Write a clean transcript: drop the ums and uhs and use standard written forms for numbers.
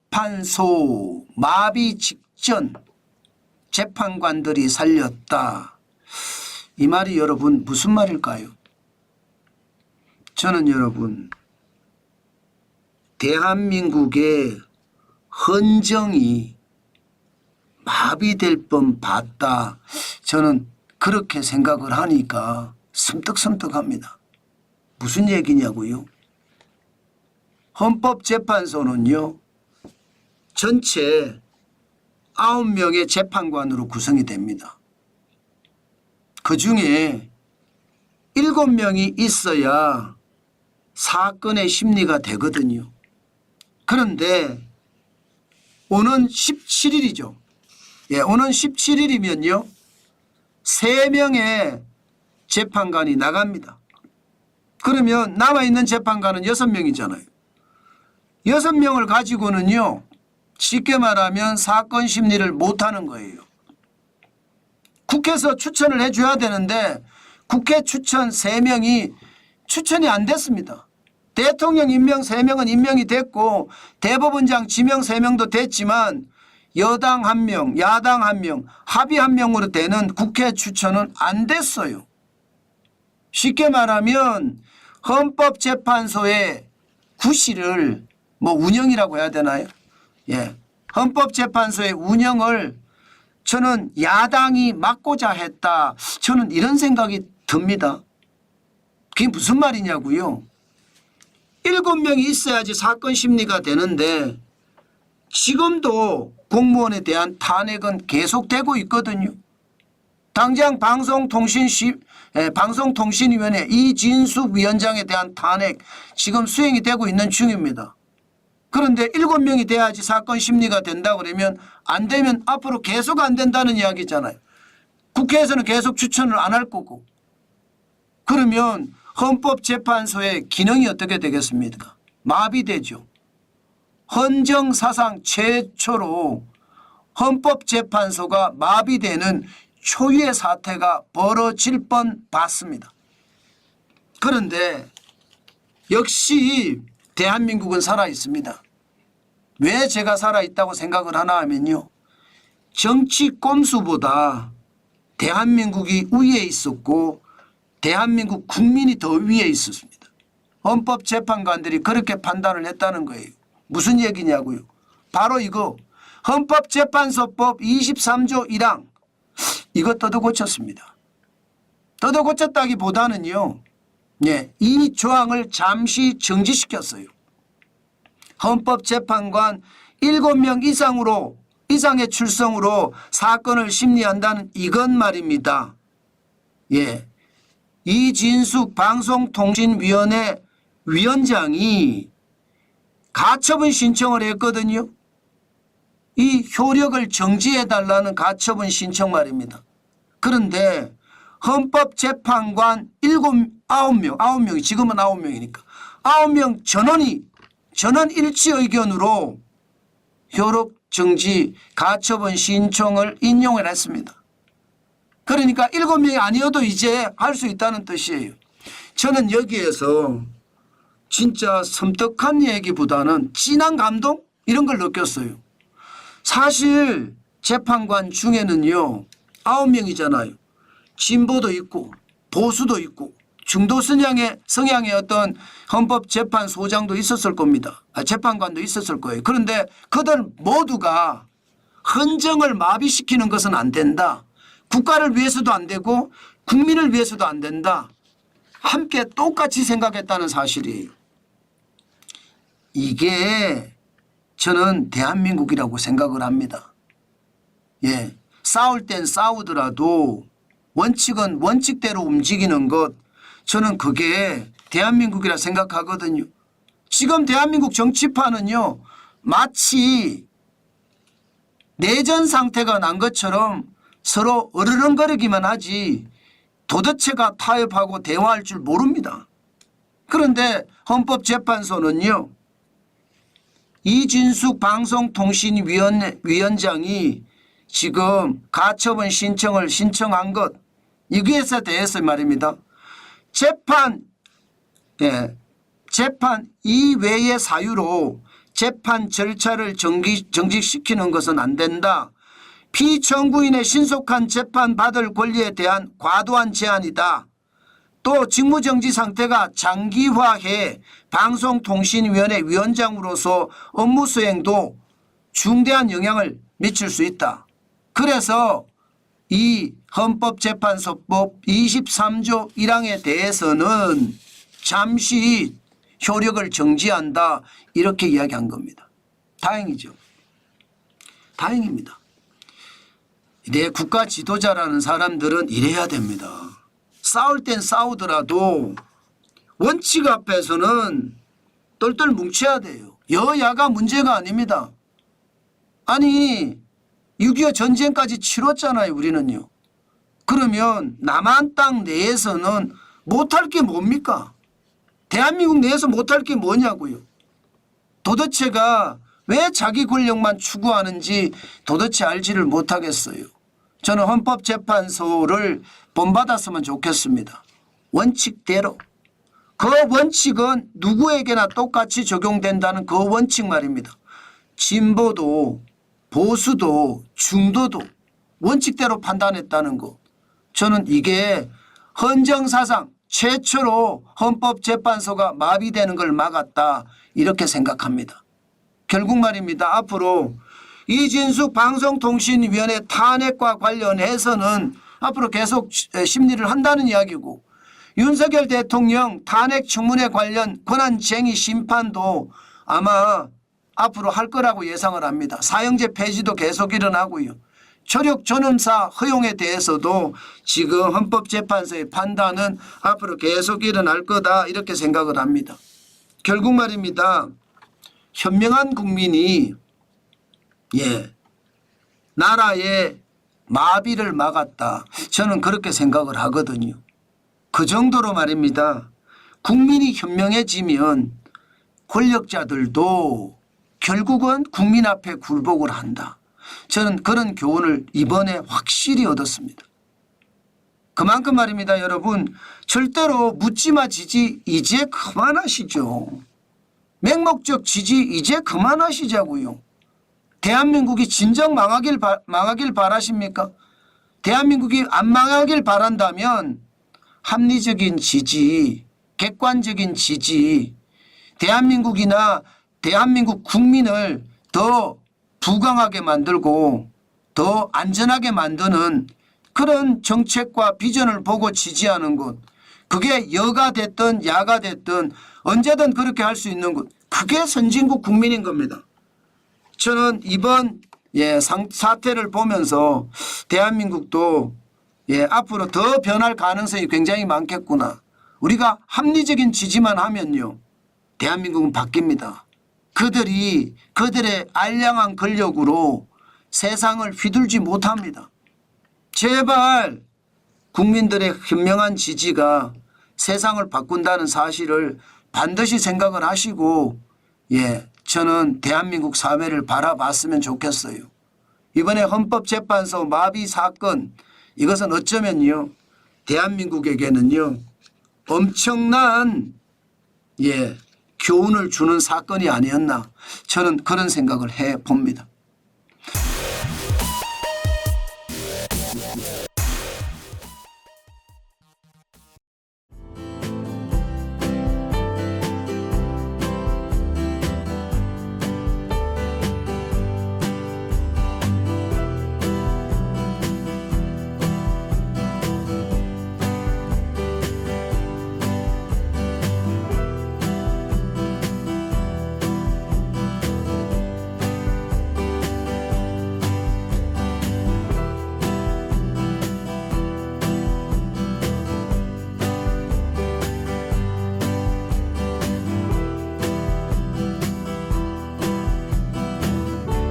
헌법재판소 마비 직전 재판관들이 살렸다. 이 말이 여러분 무슨 말일까요? 저는 여러분 대한민국의 헌정이 마비될 뻔 봤다. 저는 그렇게 생각을 하니까 섬뜩섬뜩합니다. 무슨 얘기냐고요? 헌법재판소는요. 전체 9명의 재판관으로 구성이 됩니다. 그중에 7명이 있어야 사건의 심리가 되거든요. 그런데 오는 17일이죠. 예, 오는 17일이면요. 3명의 재판관이 나갑니다. 그러면 남아있는 재판관은 6명이잖아요. 6명을 가지고는요. 쉽게 말하면 사건 심리를 못하는 거예요. 국회에서 추천을 해줘야 되는데 국회 추천 3명이 추천이 안 됐습니다. 대통령 임명 3명은 임명이 됐고 대법원장 지명 3명도 됐지만 여당 1명, 야당 1명, 합의 1명으로 되는 국회 추천은 안 됐어요. 쉽게 말하면 헌법재판소의 구실을 운영이라고 해야 되나요? 예. 헌법재판소의 운영을 저는 야당이 막고자 했다. 저는 이런 생각이 듭니다. 그게 무슨 말이냐고요? 7명이 있어야지 사건 심리가 되는데 지금도 공무원에 대한 탄핵은 계속되고 있거든요. 당장 방송통신위원회 이진숙 위원장에 대한 탄핵 지금 수행이 되고 있는 중입니다. 그런데 7명이 돼야지 사건 심리가 된다 그러면 안 되면 앞으로 계속 안 된다는 이야기잖아요. 국회에서는 계속 추천을 안 할 거고. 그러면 헌법재판소의 기능이 어떻게 되겠습니까? 마비되죠. 헌정사상 최초로 헌법재판소가 마비되는 초유의 사태가 벌어질 뻔 봤습니다. 그런데 역시 대한민국은 살아있습니다. 왜 제가 살아있다고 생각을 하나 하면요. 정치 꼼수보다 대한민국이 위에 있었고 대한민국 국민이 더 위에 있었습니다. 헌법재판관들이 그렇게 판단을 했다는 거예요. 무슨 얘기냐고요. 바로 이거 헌법재판소법 23조 1항 이거 뜯어고쳤습니다. 뜯어고쳤다기보다는요. 예, 이 조항을 잠시 정지시켰어요. 헌법재판관 7명 이상의 출석으로 사건을 심리한다는 이건 말입니다. 예, 이진숙 방송통신위원회 위원장이 가처분 신청을 했거든요. 이 효력을 정지해달라는 가처분 신청 말입니다. 그런데 헌법재판관 9명이 지금은 9명이니까 9명 전원 일치 의견으로 효력 정지 가처분 신청을 인용을 했습니다. 그러니까 7명이 아니어도 이제 할 수 있다는 뜻이에요. 저는 여기에서 진짜 섬뜩한 얘기보다는 진한 감동 이런 걸 느꼈어요. 사실 재판관 중에는요 9명이잖아요. 진보도 있고 보수도 있고 중도 성향의 어떤 헌법재판소장도 있었을 겁니다. 재판관도 있었을 거예요. 그런데 그들 모두가 헌정을 마비시키는 것은 안 된다. 국가를 위해서도 안 되고 국민을 위해서도 안 된다. 함께 똑같이 생각했다는 사실이에요. 이게 저는 대한민국이라고 생각을 합니다. 예, 싸울 땐 싸우더라도 원칙은 원칙대로 움직이는 것 저는 그게 대한민국이라 생각하거든요. 지금 대한민국 정치판은요. 마치 내전 상태가 난 것처럼 서로 어르렁거리기만 하지 도대체가 타협하고 대화할 줄 모릅니다. 그런데 헌법재판소는요. 이진숙 방송통신위원장이 지금 가처분 신청을 신청한 것 이것에 대해서 말입니다. 재판 이외의 사유로 재판 절차를 정직시키는 것은 안 된다. 피청구인의 신속한 재판 받을 권리에 대한 과도한 제한이다. 또 직무정지 상태가 장기화해 방송통신위원회 위원장으로서 업무 수행도 중대한 영향을 미칠 수 있다. 그래서 이 헌법재판소법 23조 1항에 대해서는 잠시 효력을 정지한다 이렇게 이야기한 겁니다. 다행이죠. 다행입니다. 내 국가 지도자라는 사람들은 이래야 됩니다. 싸울 땐 싸우더라도 원칙 앞에서는 똘똘 뭉쳐야 돼요. 여야가 문제가 아닙니다. 아니 6.25 전쟁까지 치렀잖아요 우리는요. 그러면 남한 땅 내에서는 못할 게 뭡니까? 대한민국 내에서 못할 게 뭐냐고요. 도대체가 왜 자기 권력만 추구하는지 도대체 알지를 못하겠어요. 저는 헌법재판소를 본받았으면 좋겠습니다. 원칙대로. 그 원칙은 누구에게나 똑같이 적용된다는 그 원칙 말입니다. 진보도 보수도 중도도 원칙대로 판단했다는 거. 저는 이게 헌정사상 최초로 헌법재판소가 마비되는 걸 막았다 이렇게 생각합니다. 결국 말입니다. 앞으로 이진숙 방송통신위원회 탄핵과 관련해서는 앞으로 계속 심리를 한다는 이야기고 윤석열 대통령 탄핵 청문회 관련 권한쟁의 심판도 아마 앞으로 할 거라고 예상을 합니다. 사형제 폐지도 계속 일어나고요. 조력 존엄사 허용에 대해서도 지금 헌법재판소의 판단은 앞으로 계속 일어날 거다 이렇게 생각을 합니다. 결국 말입니다. 현명한 국민이 나라의 마비를 막았다. 저는 그렇게 생각을 하거든요. 그 정도로 말입니다. 국민이 현명해지면 권력자들도 결국은 국민 앞에 굴복을 한다. 저는 그런 교훈을 이번에 확실히 얻었습니다. 그만큼 말입니다. 여러분 절대로 묻지마 지지 이제 그만하시죠. 맹목적 지지 이제 그만하시자고요. 대한민국이 진정 망하길 바라십니까? 대한민국이 안 망하길 바란다면 합리적인 지지, 객관적인 지지, 대한민국이나 대한민국 국민을 더 부강하게 만들고 더 안전하게 만드는 그런 정책과 비전을 보고 지지하는 것. 그게 여가 됐든 야가 됐든 언제든 그렇게 할 수 있는 것. 그게 선진국 국민인 겁니다. 저는 이번 사태를 보면서 대한민국도 앞으로 더 변할 가능성이 굉장히 많겠구나. 우리가 합리적인 지지만 하면요. 대한민국은 바뀝니다. 그들의 알량한 권력으로 세상을 휘둘지 못합니다. 제발 국민들의 현명한 지지가 세상을 바꾼다는 사실을 반드시 생각을 하시고 저는 대한민국 사회를 바라봤으면 좋겠어요. 이번에 헌법재판소 마비 사건 이것은 어쩌면요. 대한민국에게는요. 엄청난 교훈을 주는 사건이 아니었나 저는 그런 생각을 해봅니다.